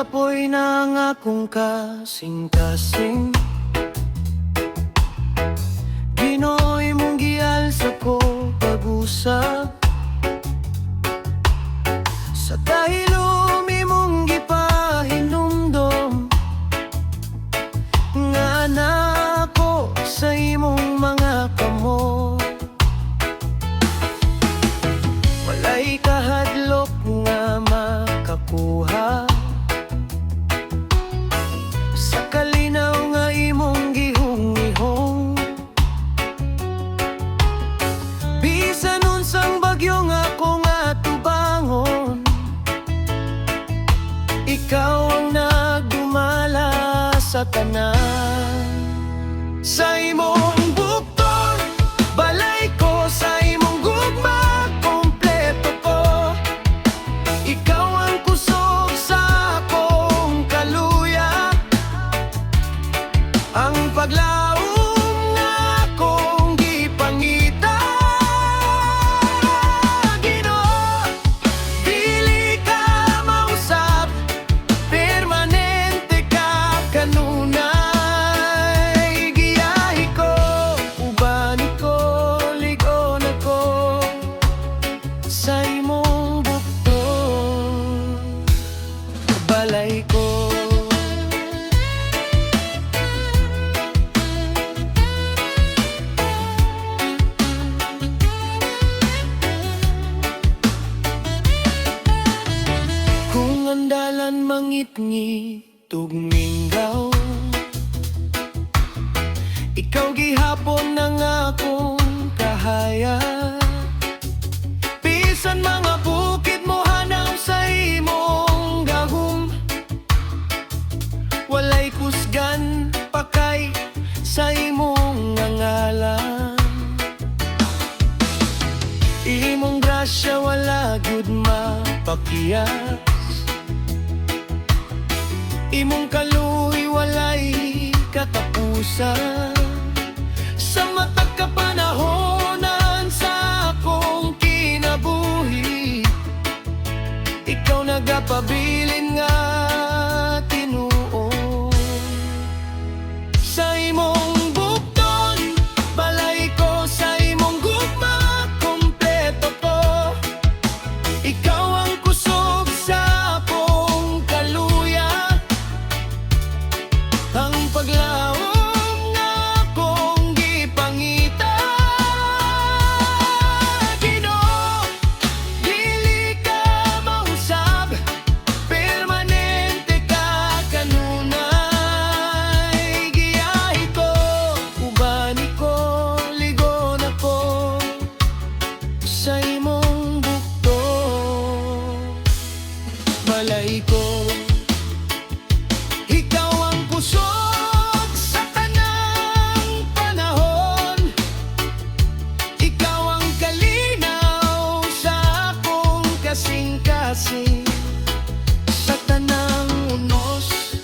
apoy ng akong kasing-kasing. Ginoo imong gialsa ko pag-usap, sa kahilom imong gipahinumdom, nga nako sa imong mga kamot. Walay kahadlok nga makakuha sa kalinaw nga imong gihung-ihong. Bisan unsang bagyo nga ako nga tubangon, ikaw ang nagdumala sa tanan. Sa imong bukton, balay ko, sa imong gugma, kompleto ko. Ikaw ang kusog sa akong kaluya, ang paglaom nga akong gipangita. Ginoo, dili ka mausap, permanente ka kanunay. Giyahi ko, ubani ko, ligon ako sa imong bukton, balay ko. Kung andalan mangit-ngit tugmingaw, ikaw gihapon ng akong kahaya. Bisan mga bukid mo hanaw sa imong gahom, walay kusgan pakay sa imong ngalan. Imong grasya wala gyud mapakiyas, imong kaluoy walay katapusan. Sa matag kapanahonan sa akong kinabuhi, ikaw nagapabilin nga Tinuo. Sa imong bukton, balay ko, sa imong gugma, kompleto ko. Ikaw ang kusog sa akong kaluya, ang paglaom nga akong gipangita. Ginoo, dili ka mausab, permanente ka kanunay. Giyahi ko, ubani ko, ligon ako sa imong bukton, balay ko. Ikaw ang pusog sa tanang panahon, ikaw ang kalinaw sa akong kasing-kasing. Sa tanang unos,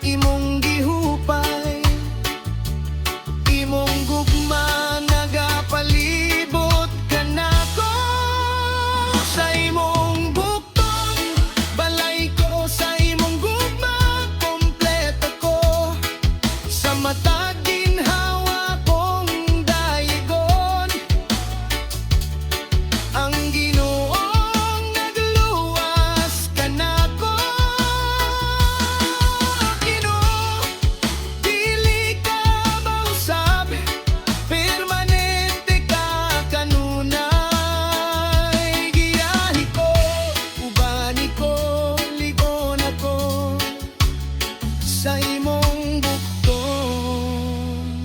imong gihupay, imong gugma nagapalibot ka nako. Sa imong bukton, balay ko, sa imong gugma, kompleto ko. Sa matag ginhawa kong dayigon, ang Ginoong nagluwas ka nako. Ginoo, dili ka mausab, permanente ka kanunay. Giyahi ko, ubani ko, ligon ako sa imong bukton,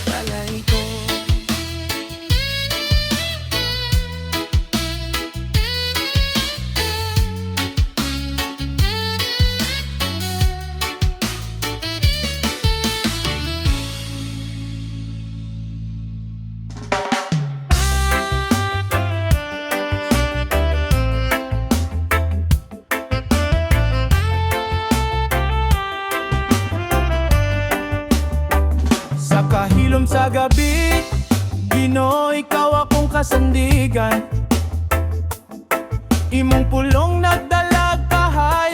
balay ko. Sa kahilom sa gabi, Ginoo, ikaw akong kasandigan. Imong pulong nagdalag kahay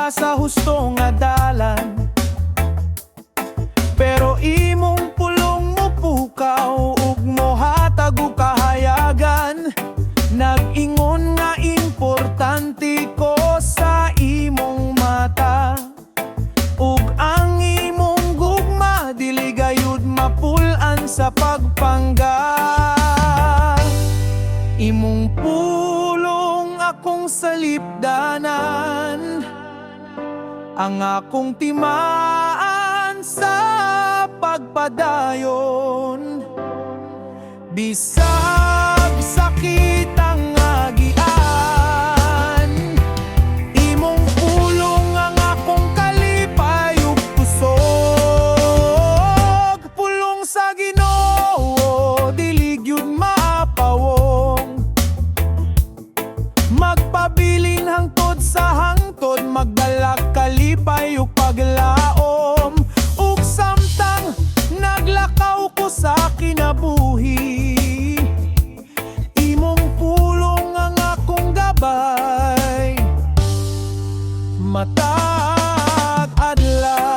ka sa husto nga dalan, pero imong pulong mo pukaw ug mohatag og kahayagan. Nag-ingon nga importante ko sa imong mata, ug ang imong gugma dili gayud mapulan sa pagpangga. Imong pulong akong salipdanan, ang akong timaan sa pagpadayon. Bisag sakit ang agian, imong pulong ang akong kalipay ug kusog. Pulong sa Ginoo dili gyud mapawong, magpabilin hangtod sa hangtod, magdala kalipay ug paglaom. Ug samtang naglakaw ko sa kinabuhi, imong pulong ang akong gabay matag adlaw.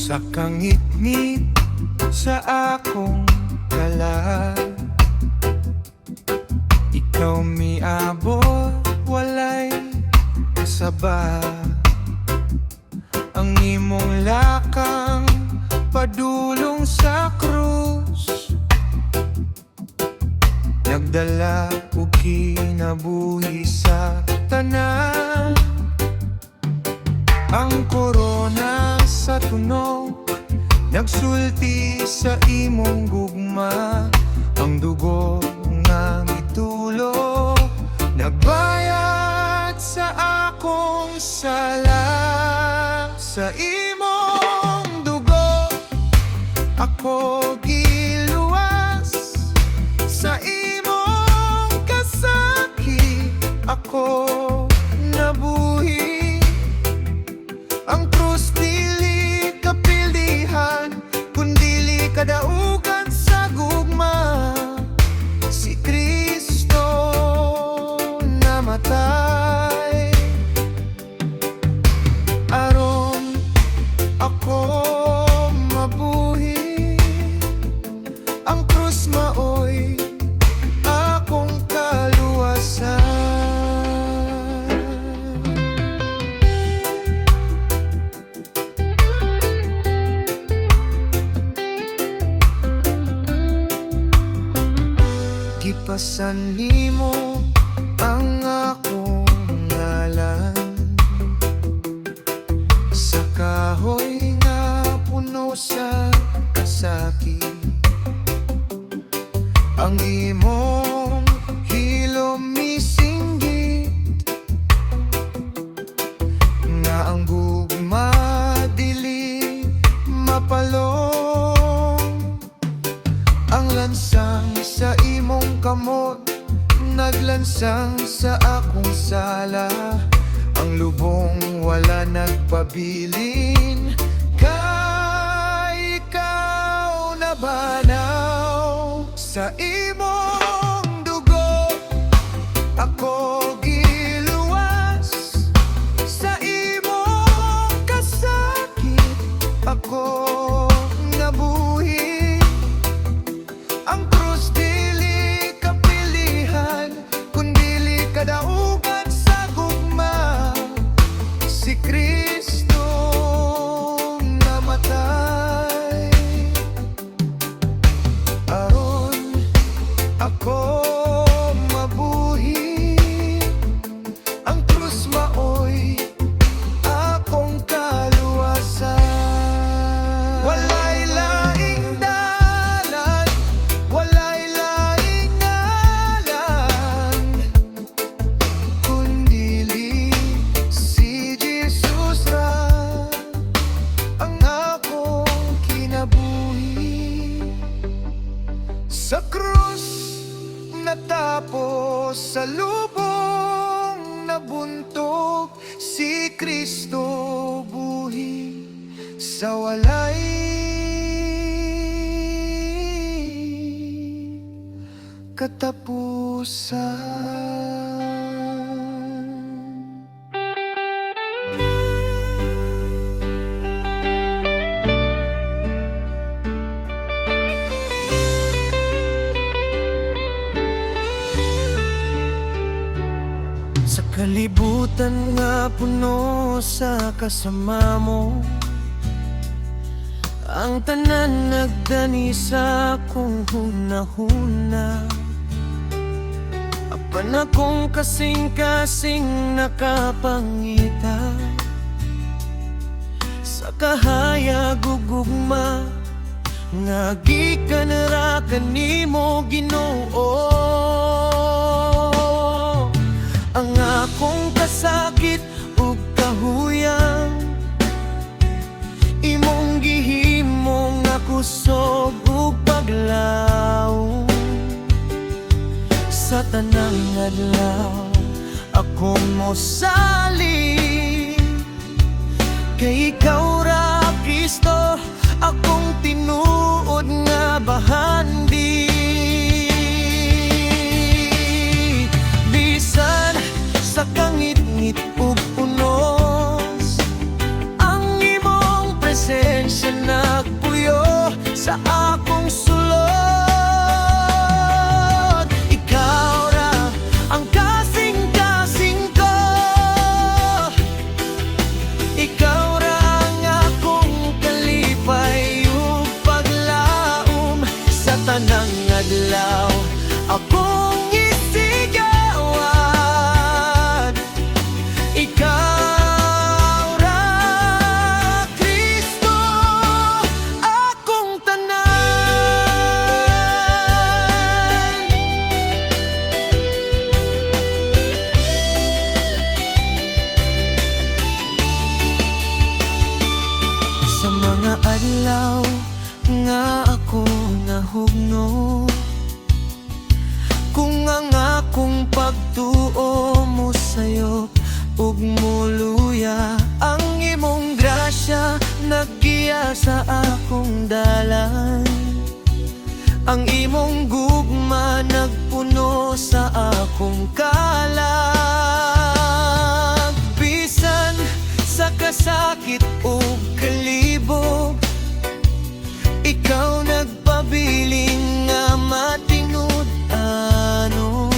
Sa kangit-ngit sa akong dala, ikaw miabot walay kasaba. Ang imong lakang padulong sa krus, nagdala og kinabuhi sa tanan. Ang korona sa tunog nagsulti sa imong gugma, ang dugo nga mitulo nagbayad sa akong sala. Sa imong dugo ako giluwas, sa imong kasakit ako nabuhi. Ang krus dili kapildihan, kundili kadaugan sa gugma. Si Kristo namatay aron ako mabuhi. Ang krus maoy akong kaluwasan. Gipasan nimo ang akong ngalan sa kahoy nga puno sa kasakit. Ang imong hilom misinggit, nga ang gugma dili mapalong. Ang lansang sa imong kamot naglansang sa akong sala, ang lubong wala nagpabilin. Kay ikaw nabanaw sa imong dugo ako giluwas, sa imong kasakit ako nabuhi. Ang krus dili kapilihan, kundili kadaugan sa gugma. Si Kristo namatay aron ako sa walay katapusan. Sa kalibutan nga puno sa kasama mo, ang tanan nagdani sa akong hunahuna. Apan akong kasing-kasing nakapangita sa kahayag ug gugma nga gikan ra kanimo Ginoo. Ang akong kasakit ug kahuyang imong gihimong nakusog ug paglaom. Sa tanang adlaw akong mosali kay ikaw ra Kristo, akong tinuod nga bahandi. Bisan sa kangit-ngit ug unos, ang imong presensya nagpuyo sa akong sulod. Ikaw ra ang kasing-kasing ko, ikaw ra ang akong kalipay ug paglaom. Sa tanang adlaw akong isigawan, ikaw ra Kristo, akong tanan. Sa mga adlaw nga ako nahugno, kung ang akong pagtuo mo sayo ug muluya, ang imong grasya naggiya sa akong dalan. Ang imong gugma nagpuno sa akong kalag. Bisan sa kasakit ug kalibog, ikaw nagpabiling nga matinud-anon.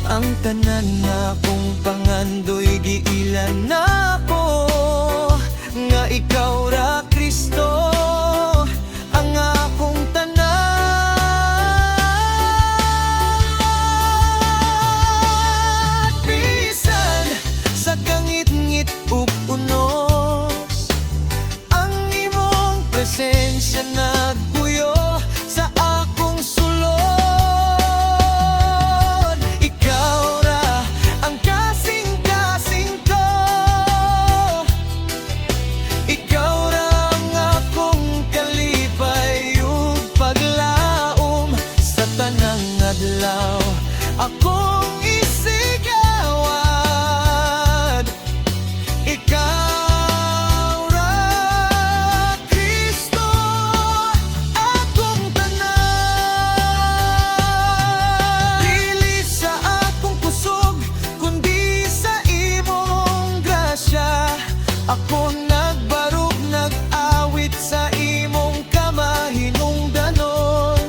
Ang tanan na kong pangandoy giilan nako, nga ikaw ra Kristo, ang akong tanan. Bisan sa kangit-ngit ug unos, ang imong presensya nagpuyo sa akong sulod. Ikaw ra ang kasing-kasing ko, ikaw ra ang akong kalipay ug paglaom. Sa tanang adlaw akong isigawan, ikaw ra Kristo, akong tanan. Dili sa akong kusog kundi sa imong grasya, ako nagbarog nag-awit sa imong kamahinungdanon.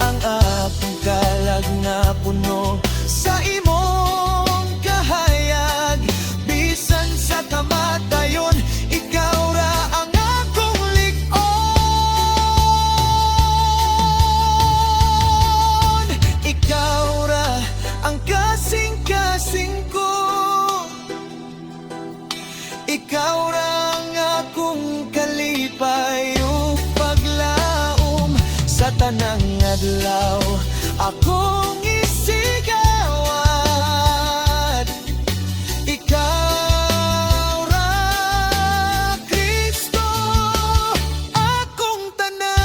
Ang akong kalag na puno sa imong kahayag. Bisan sa kamatayon, ikaw ra ang akong lig-on. Ikaw ra ang kasing-kasing ko, ikaw ra ang akong kalipay ug paglaom. Sa tanang adlaw akong isigawan, ikaw ra Kristo, akong tanan.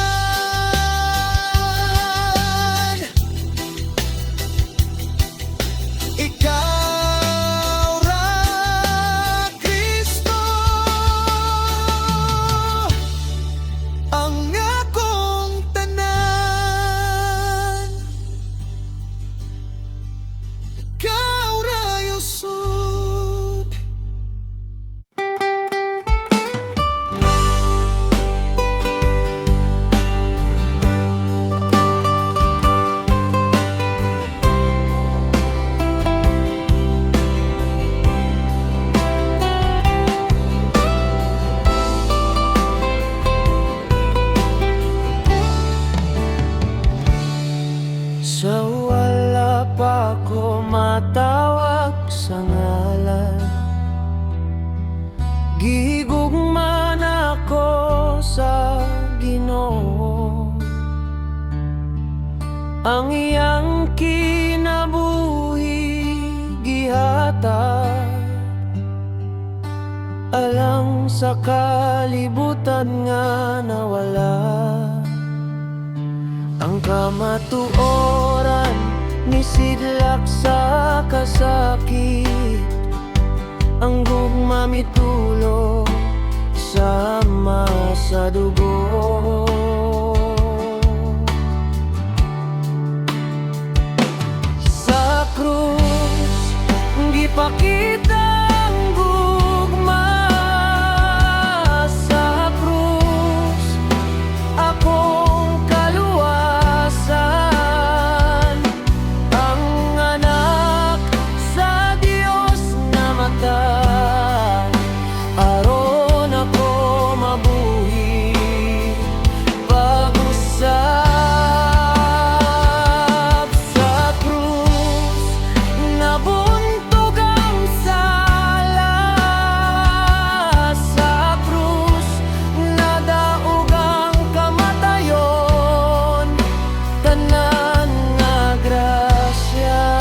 Ikaw ra Kristo, Gigugma ako sa Ginoo, ang iyang kinabuhi gihatag alang sa kalibutan nga nawala. Ang kamatuoran ni sidlak sa kasakit, ang gugma mitulo sama sa dugo. Sa krus gipakita ang gugma, sa krus akong kaluwasan, ang anak sa Dios namatay aron ako mabuhi pag-usab. Sa krus nabuntog ang sala, sa krus nadaog ang kamatayon, tanan nga grasya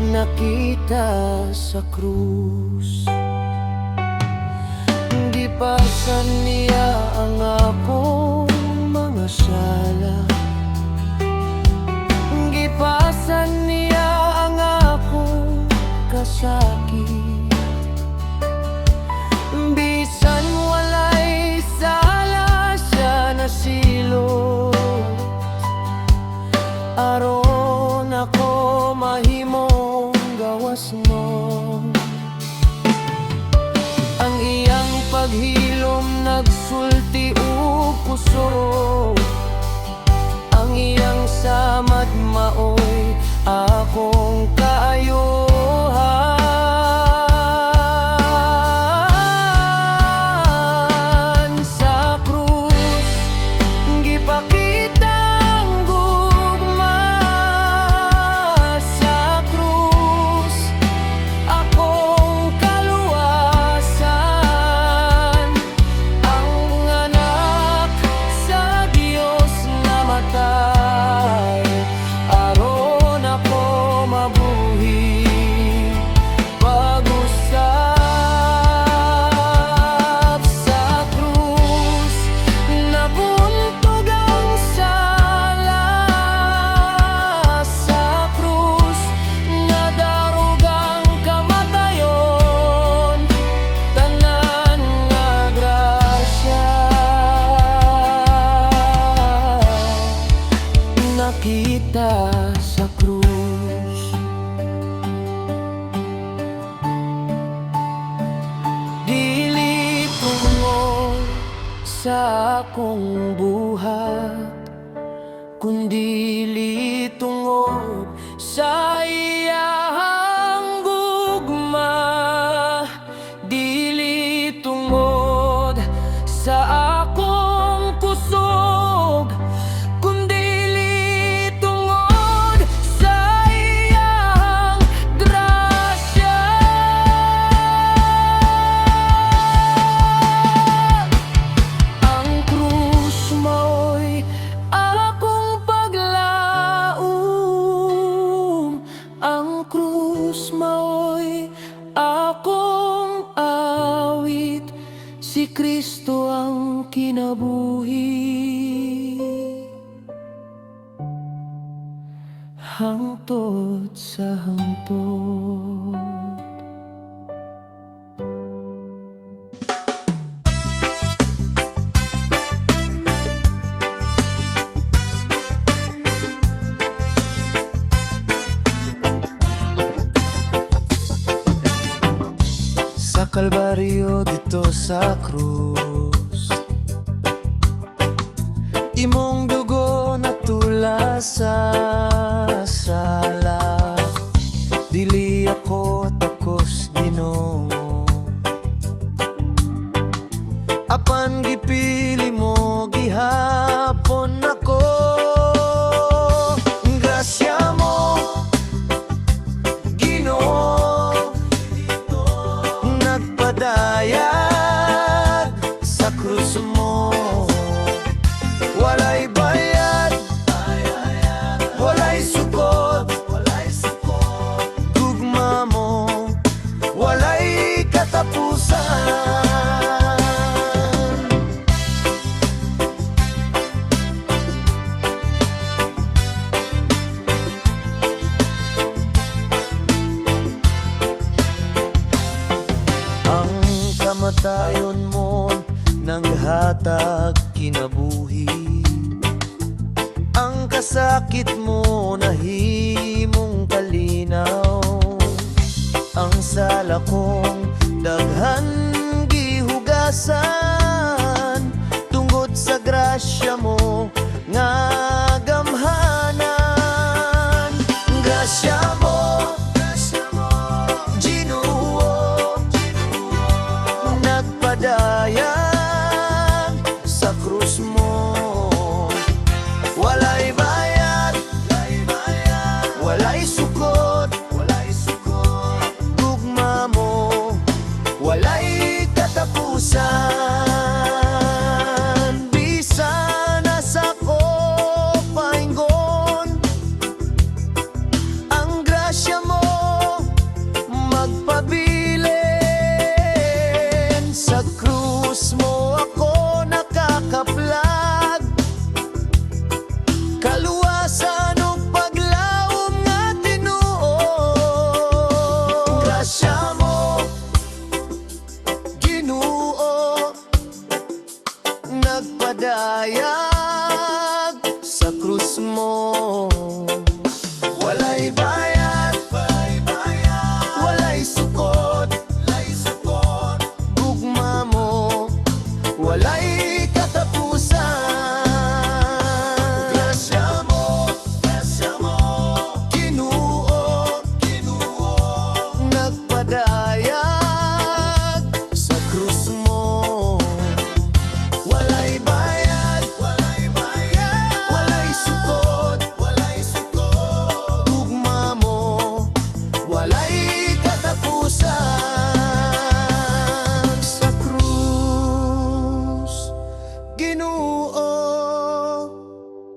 nakita sa krus. Gipasan niya ang akong mga sala, gipasan niya ang akong kasakit. Bisan walay sala siya nasilot, aron ako mahimong gawas mo. Ang iyang paghilom nagsulti og puso, ang iyang samad maoy akong kaayohan. Sa krus gipakita ang gugma, sa krus akong kaluwasan, ang anak sa Dios namatay aron ako mabuhi pag-usab. Sa krus nabuntog ang sala, sa krus nadarog ang kamatayon, tanan nga grasya nakita sa krus. Dili tungod sa akong buhat, kundi tungod sa iyang gugma. Dili tungod sa akong kusog, kundi tungod sa iyang grasya. Ang krus maoy akong paglaom, ang krus maoy akong awit, si Kristo ang kinabuhi hangtod sa hangtod. Sa Kalbaryo dito sa krus, imong dugo natula sa sala. Dili ako takos Ginoo, apan gipili mo gihapon ako. Grasya mo Ginoo, kamatayon mo nanghatag kinabuhi. Ang kasakit mo nahimong kalinaw. Ang sala kong daghan gihugasan tungod sa grasya mo nga gamhanan. Grasya mo, Ginoo, nagpadayag sa krus mo. Walay bayad, walay sukot, gugma mo, walay katapusan. Bisan na sako paingon, ang grasya mo magpabilin. Sa krus mo ako nakakaplag, kaluwasan o paglaom nga Tinuo. Grasya mo, Ginoo, nagpadayag sa krus mo. Walay bayad, walay sukot, gugma mo, walay katapusan. Grasya mo, Ginoo, nagpadayag sa krus mo. Walay bayad, walay sukot, gugma mo, walay katapusan. Sa krus, Ginoo,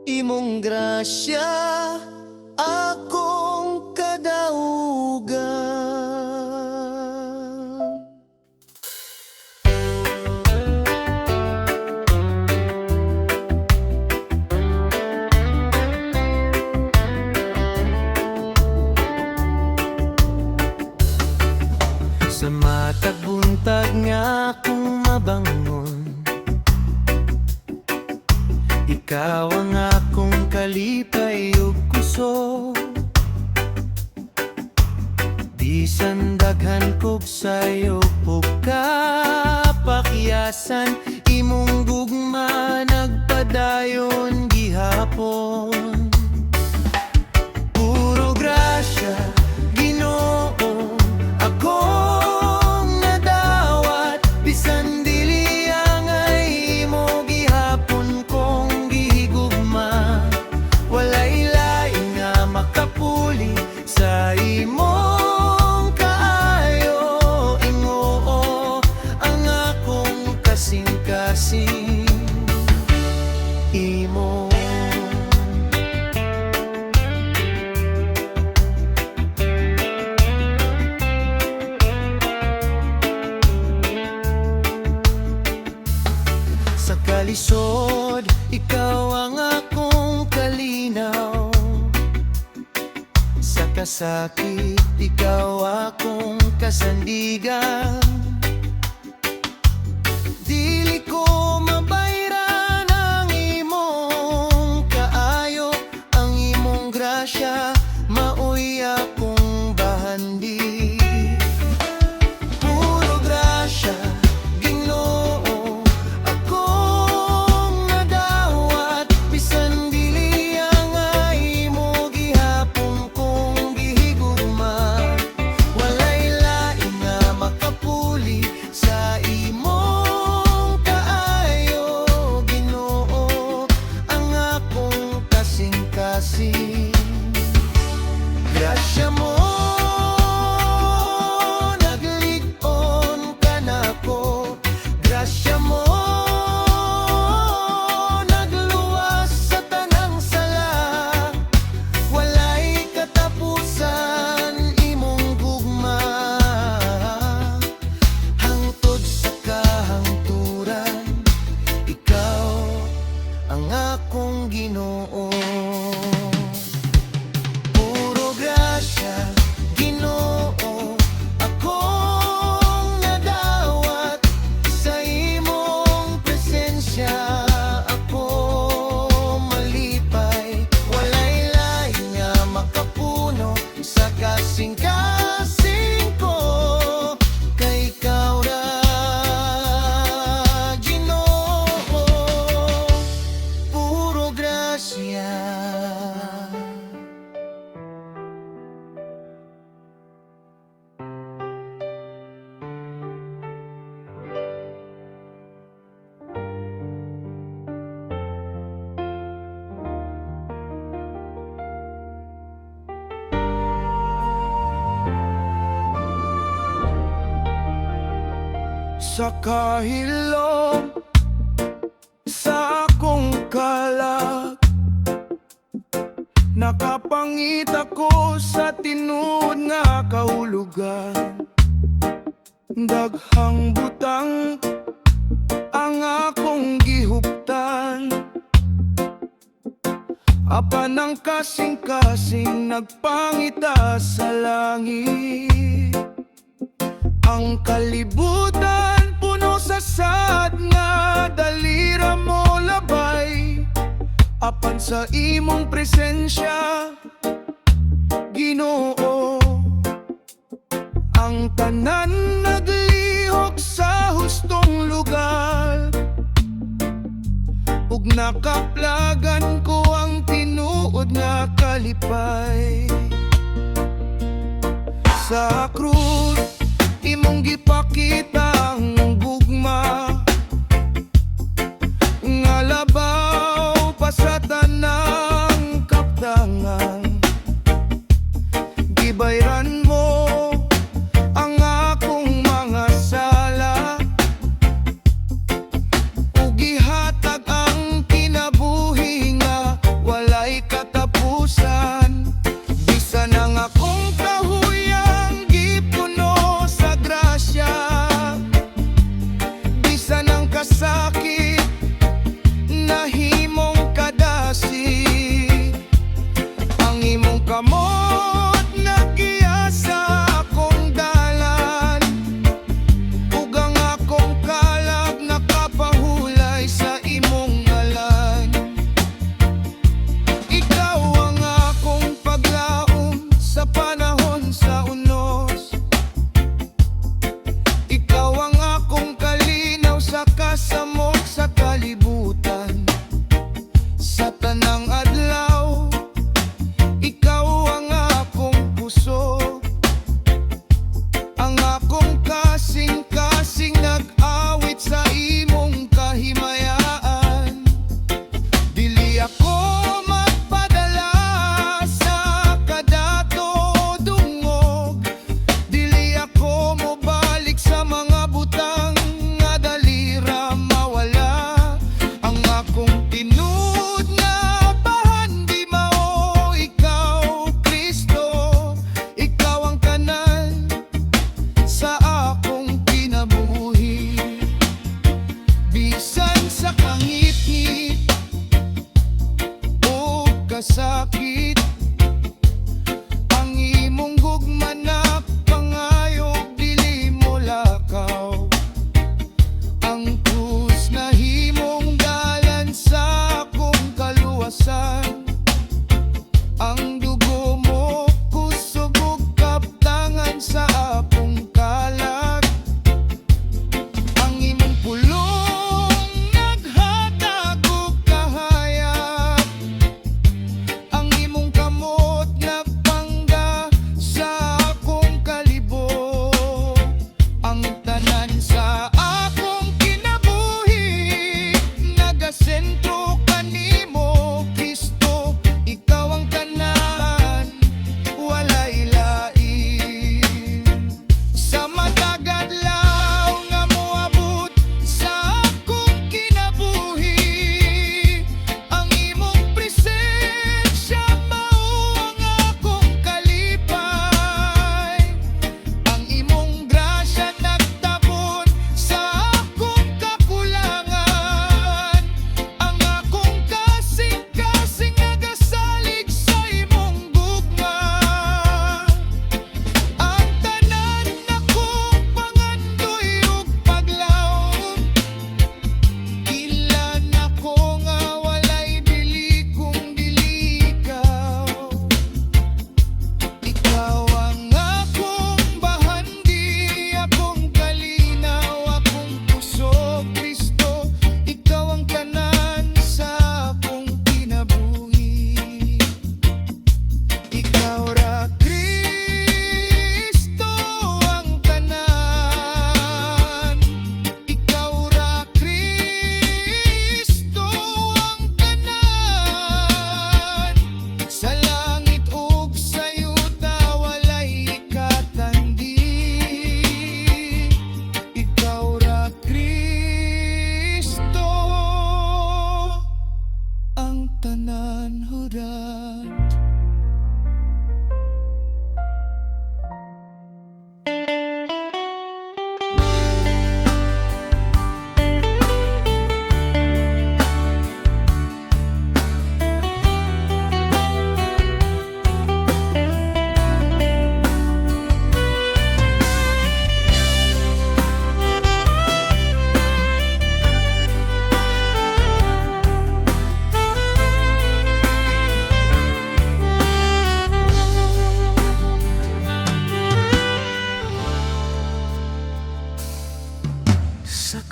imong grasya akong kadaugan. Sa matag buntag nga akong mabangon, ikaw ang akong kalipay ug kusog. Bisan daghan kog sayo ug kapakyasan, imong gugma nagpadayon gihapon. Puro grasya, Ginoo, akong nadawat. Bisan dili ang ay mo gihapon kong gihigugma. Walay lain nga makapuli sa imong kaayo. Ingoo ang akong kasing-kasing imo. Sa kalisod, ikaw ang akong kalinaw. Sa kasakit, ikaw akong kasandigan. Dili ko mabayran ang imong kaayo, ang imong grasya, maoy akong bahandi. Puro grasya, Ginoo, akong nadawat. Bisan dili ang ay mo gihapon kong gihigugma. Walay lain nga makapuli sa kahilom sa akong kalag. Nakapangita ko sa tinuod nga kahulugan. Daghang butang ang akong gihuptan. Apan ang kasing-kasing nagpangita sa langit. Ang kalibutan puno sa sad nga dalira mo labay. Apan sa imong presensya, Ginoo, ang tanan naglihok sa hustong lugar. Ug nakaplagan ko ang tinuod nga kalipay. Sa krus imong gipakita ang gugma nga labaw pa sa tanang kaptangan. Gibayran mo ang akong mga sala, ug gihatag ang kinabuhi nga walay katapusan. Bisan ang akong kahuyang gipuno sa grasya,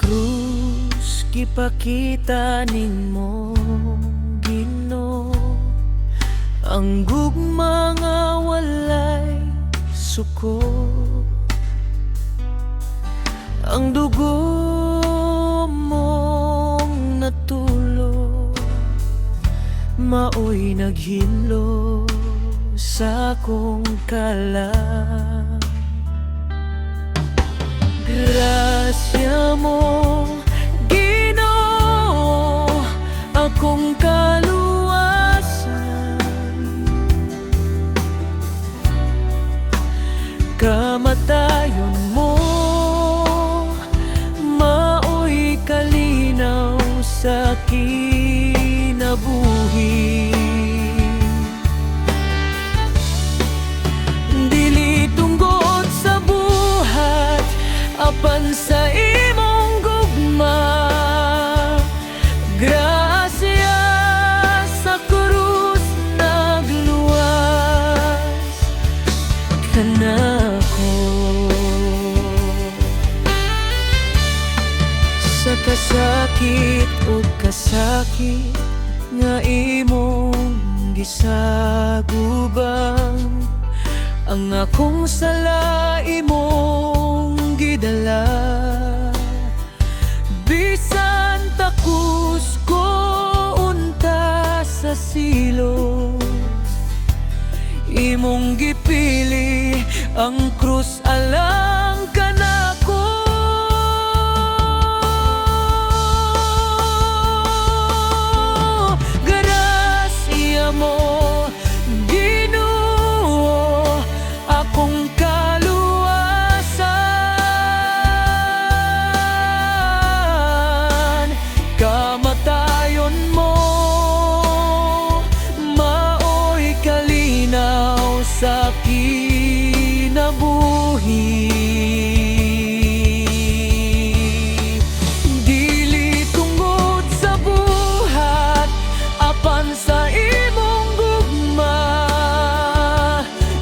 krus gipakita ninmo, Ginoo, ang gugma nga walay suko. Ang dugo mong natulo, maoy naghilo sa akong kalang. Grasya mo, Ginoo, akong kaluwasan. Kamatayon mo, maoy kalinaw sa kinabuhi. Dili tungod sa buhat, apan sa imong gugma. Grasya sa krus nagluwas kanako. Sa kasakit o kasakit nga imong gisagubang, ang akong sala imong gidala. Bisan takus ko unta sa silos, imong gipili ang krus alang kanako. Grasya mo, Ginoo, akong kaluwasan. Kamatayon mo, maoy kalinaw sa kinabuhi. Dili tungod sa buhat, apan sa imong gugma.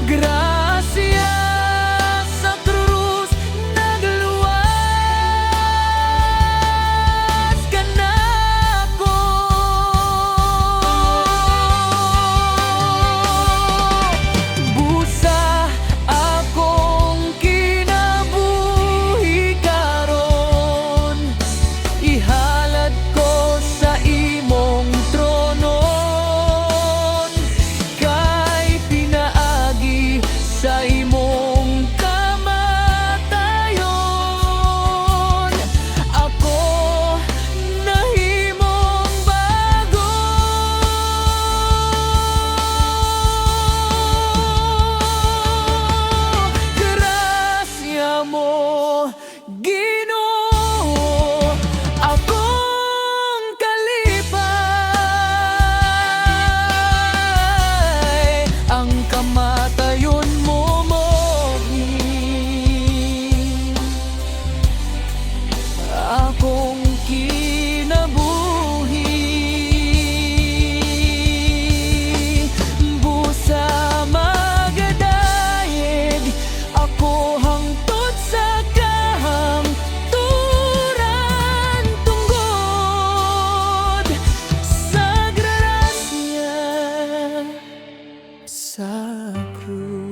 Grasya sa krus nagluwas kanako. Busa akong kinabuhi karon, ihalad ko sa imong tronon. Kay pinaagi sa imong kamatayon, ako nahimong bago. Grasya mo, Ginoo, akong kalipay. Ang kamatayon mo mohi, akong kinabuhi. Busa magadayeg, ako hangtod sa kahangturan tungod sa grasya sa krus.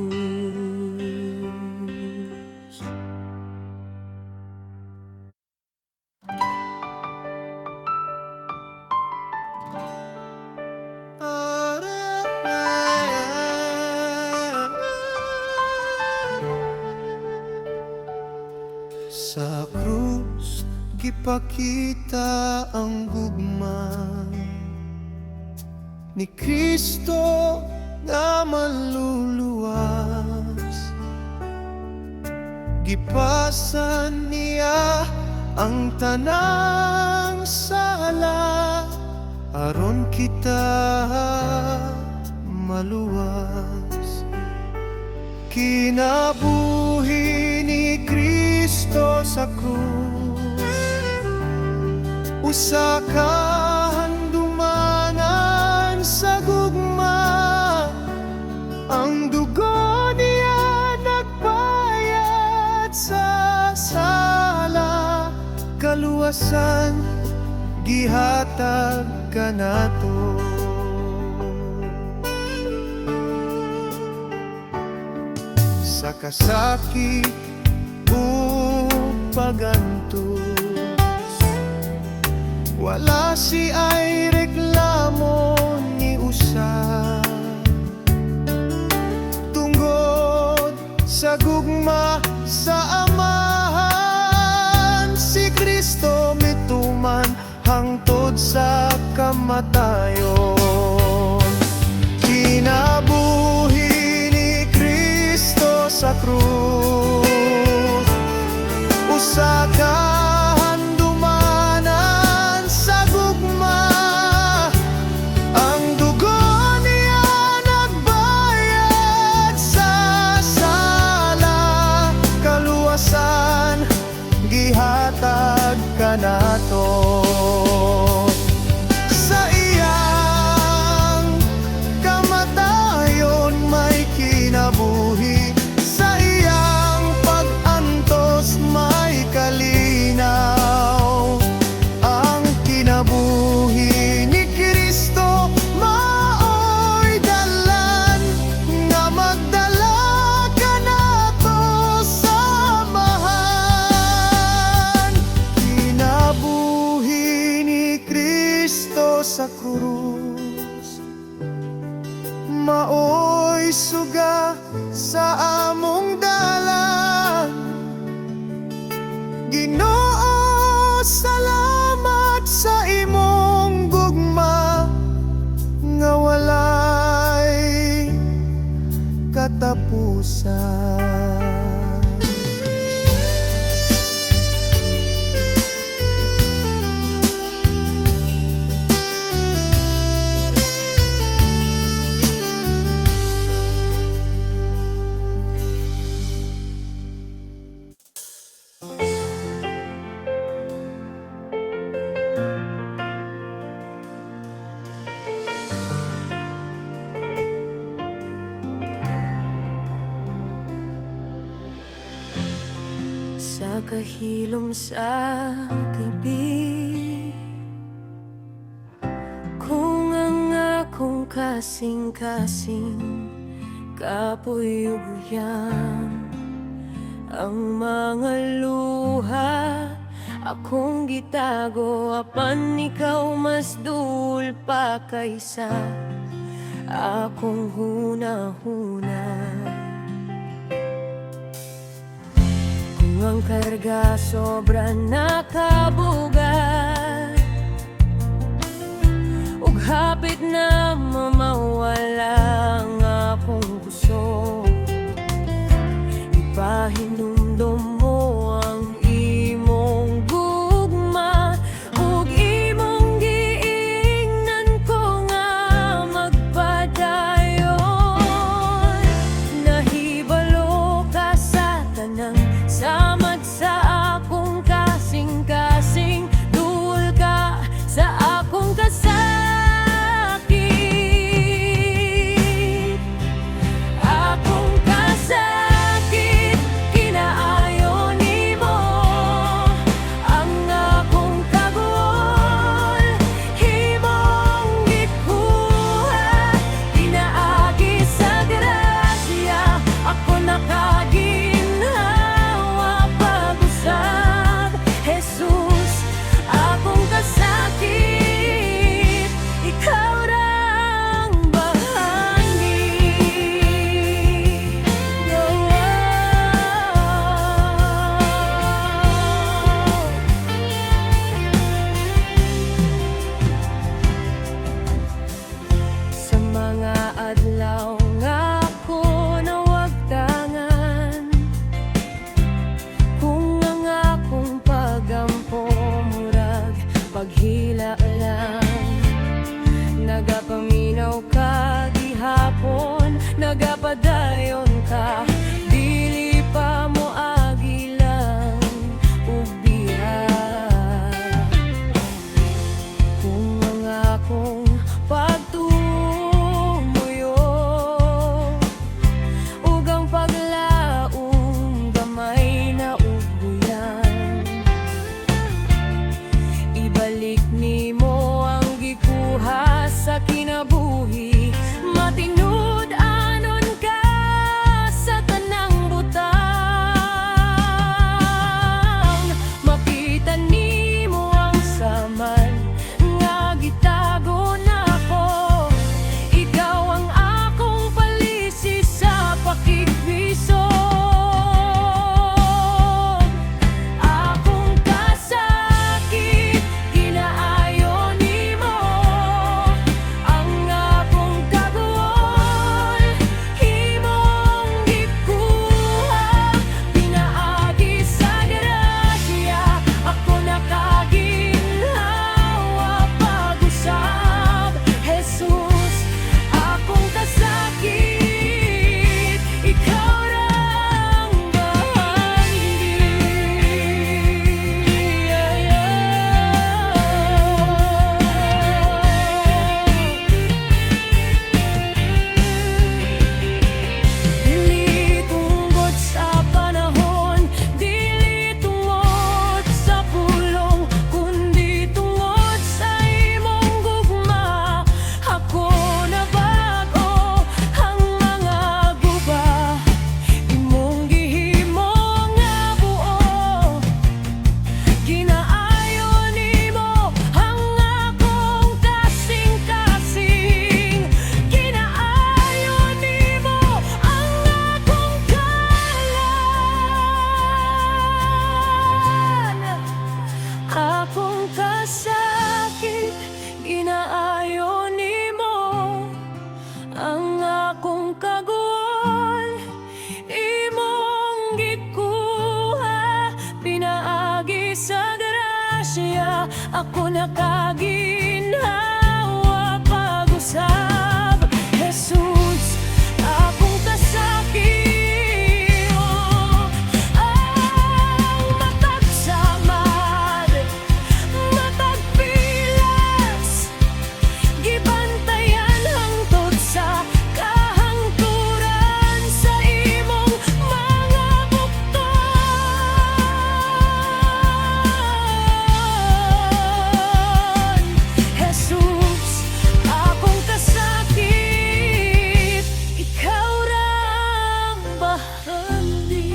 Sa krus gipakita ang gugma ni Kristo nga maluluwas. Gipasan niya ang tanang sala, aron kita maluwas. Kinabuhi ni Kristo sa krus, usa ka handumanan sa gugma. Ang dugo niya nagbayad sa sala, kaluwasan gihatag kanato. Sa kasakit ug pagantos, wala si ay reklamo ni usa. Tungod sa gugma sa amahan, si Kristo mituman hangtod sa kamatayon. Kinabuhi ni Kristo sa krus, usa ka handumanan sa gugma. Ang dugo niya nagbayad sa sala, kaluwasan gihatag kanato. Sa iyang kamatayon may kinabuhi, sa iyang pag-antos may kalinaw. Ang kinabuhi ni Kristo mao'y dalan nga magdala kanato sa amahan. Kinabuhi ni Kristo sa krus, mao'y suga sa among dalan. Ginoo, salamat sa imong gugma nga walay katapusan. Sa kahilom sa gabi, kung ang akong kasing-kasing kapuyuyan, ang mga luha akong gitago, apan ikaw mas dul pa kaysa akong huna-huna. Ang karga sobra nakabugat, ug hapit na mamawala ang akong puso. Ipahinumdum mo ang imong gugma, ug imong giingnan ko nga magpadayon. Nahibalo ka sa tanang samad sa akong kasing-kasing, duol ka sa akong kasakit. Ako siya ako nakaginhawa pag-usab. Jesus, akong kasakit, ang matag samad, matag pilas, gibantayan hangtod sa kahangturan sa imong mga bukton. Jesus, akong kasakit, ikaw rang bahandi.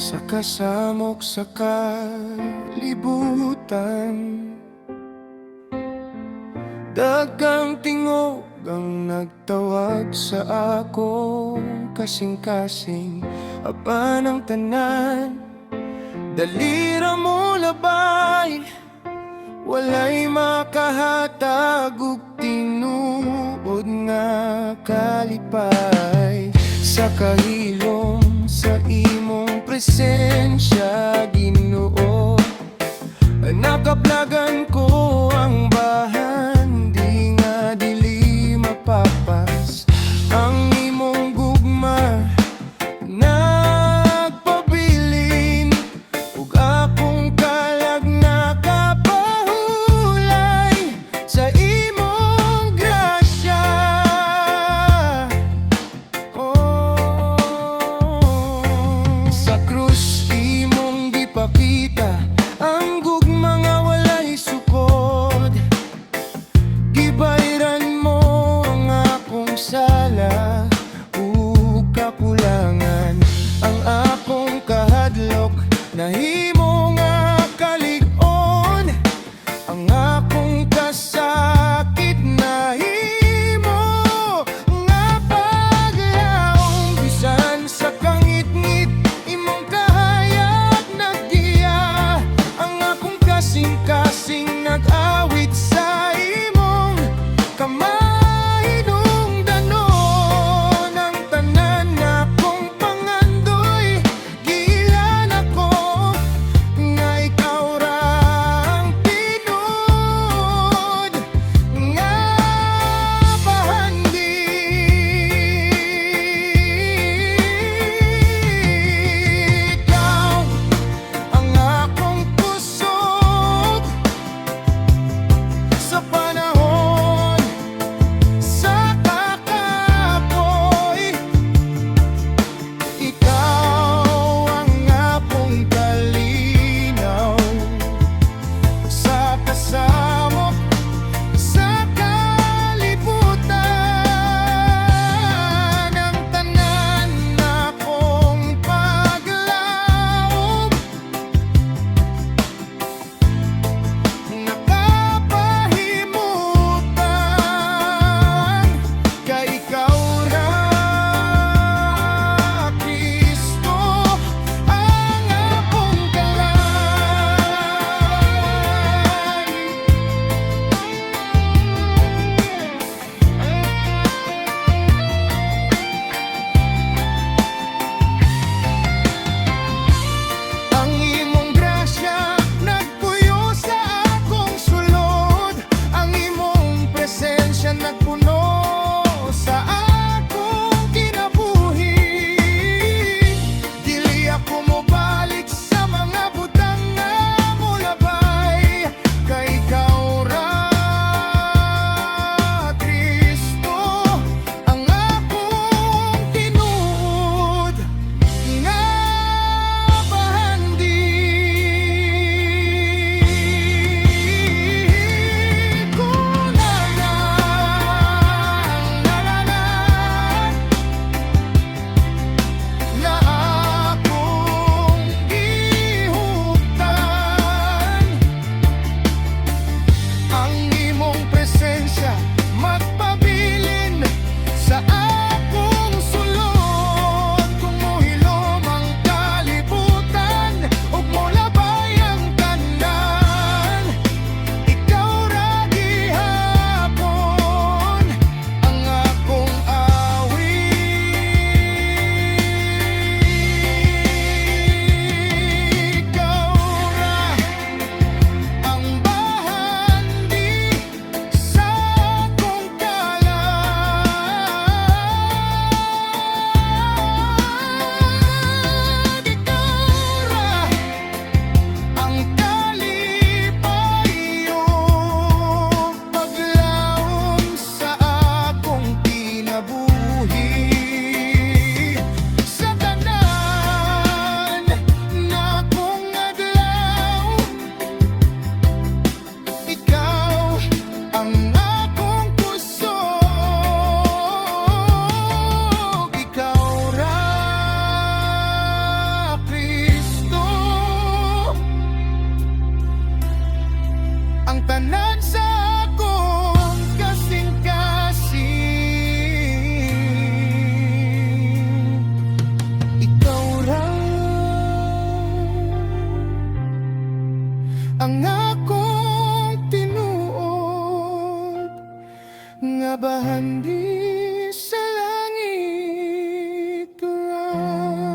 Sa kasamok sa kalibutan, daghang tingog ang nagtawag sa ako, kasing-kasing apan ang tanan, dalira mo labay, walay makahatag og tinuod nga kalipay. Sa kahilom sa imong presensya, Ginoo, nakaplagan ko ang bahan, di nga dili mapapas ang imong gugma. Nagpabilin ug akong kalag nakapahulay sa imong grasya. Sa krus imong gipakita ang gugma nga walay sukod, gibayran mo ang akong sala ug kakulangan, ang akong kahadlok nahimo nga kalig-on, ang akong kasakit nahimo nga paglaom. Bisan sa kangit-ngit imong kahayag naggiya, ang akong tanan sa akong kasing-kasing. Ikaw ra ang akong tinuod nga bahandi sa langit rise.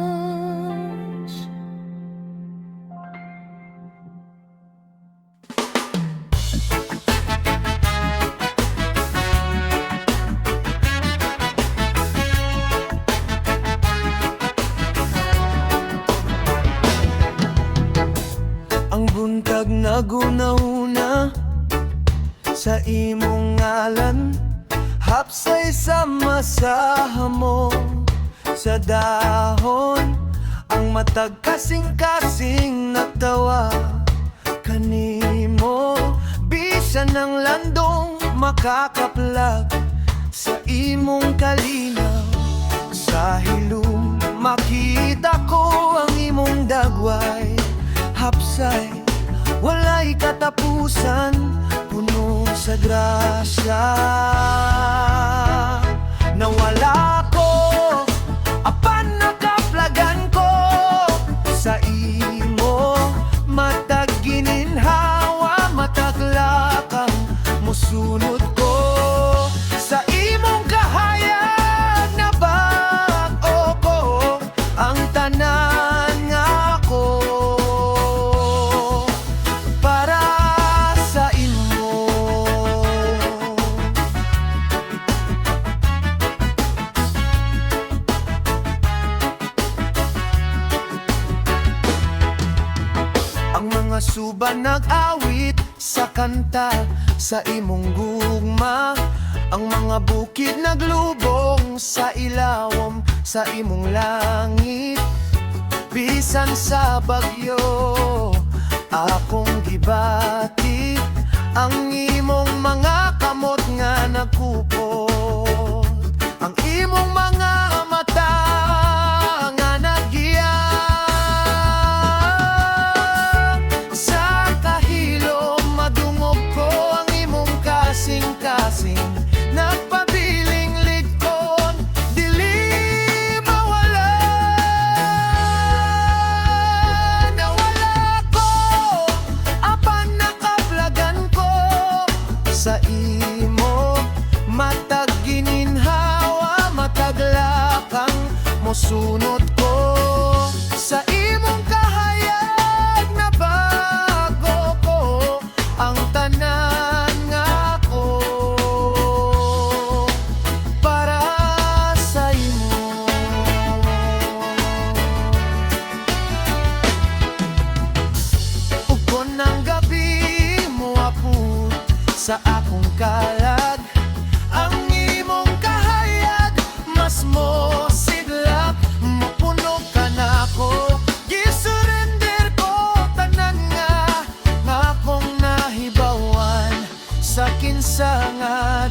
Ang buntag naguna-una sa imong ngalan, hapsay sa masaha mo sa dahon. Ang matag kasing-kasing natawa kanimo, bisan ng landong makakaplag sa imong kalinaw. Sa hilom makita ko ang imong dagway, hapsay walay katapusan, puno sa grasya. Nawala ko, apan nakaplagan ko sa imo, matag gininhawa, matag lakang musunod ko sa imong kahayag na bag-o ko ang tanan nga ako para sa imo. Ang mga suba nag-awit sa kanta sa imong gugma, ang mga bukid naglubong sa ilawom sa imong langit. Bisan sa bagyo akong gibati ang imong mga kamot nga nagkupot, ang imong mga mata nga nagyan. Sa kahilom madungog ko ang imong kasing-kasing, nagpabiling likon, dili mawala. Nawala ko, apan nakaplagan ko sa imo, matag gininhawa, matag lakang mosunod ko sa imong kahayag na bago ko ang tanan nga ako para sa imo. Ug ng gabi moaput sa akong kalag, ang imong kahayag mas mo sidlak, mapuno ka na ako. Gisurrender ko tanan nga akong nahibawan sa kinsa nga